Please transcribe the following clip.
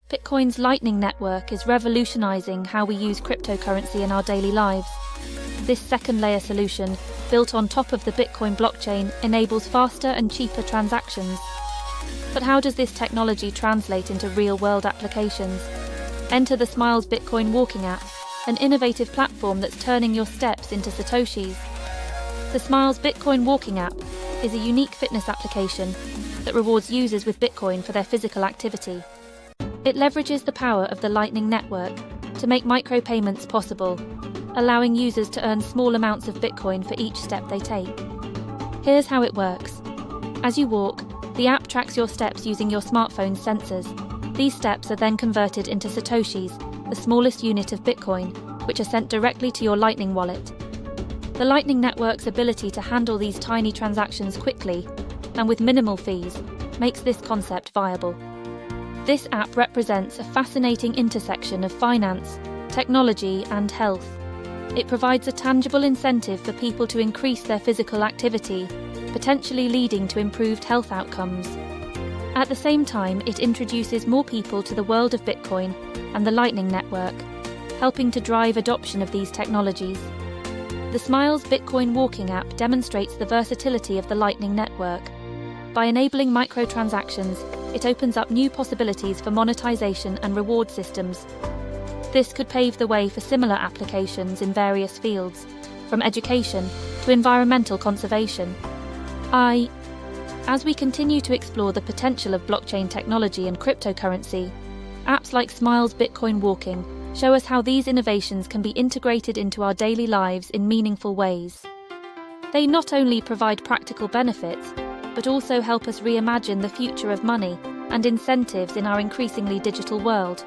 Bitcoin's Lightning Network is revolutionizing how we use cryptocurrency in our daily lives. This second-layer solution, built on top of the Bitcoin blockchain, enables faster and cheaper transactions. But how does this technology translate into real-world applications? Enter the sMiles Bitcoin Walking app, an innovative platform that's turning your steps into satoshis. The sMiles Bitcoin Walking app is a unique fitness application that rewards users with Bitcoin for their physical activity. It leverages the power of the Lightning Network to make micropayments possible, allowing users to earn small amounts of Bitcoin for each step they take. Here's how it works. As you walk, the app tracks your steps using your smartphone's sensors. These steps are then converted into satoshis, the smallest unit of Bitcoin, which are sent directly to your Lightning wallet. The Lightning Network's ability to handle these tiny transactions quickly and with minimal fees makes this concept viable. This app represents a fascinating intersection of finance, technology, and health. It provides a tangible incentive for people to increase their physical activity, potentially leading to improved health outcomes. At the same time, it introduces more people to the world of Bitcoin and the Lightning Network, helping to drive adoption of these technologies. The sMiles Bitcoin Walking app demonstrates the versatility of the Lightning Network. By enabling microtransactions, it opens up new possibilities for monetization and reward systems. This could pave the way for similar applications in various fields, from education to environmental conservation. As we continue to explore the potential of blockchain technology and cryptocurrency, apps like sMiles Bitcoin Walking show us how these innovations can be integrated into our daily lives in meaningful ways. They not only provide practical benefits, but also help us reimagine the future of money and incentives in our increasingly digital world.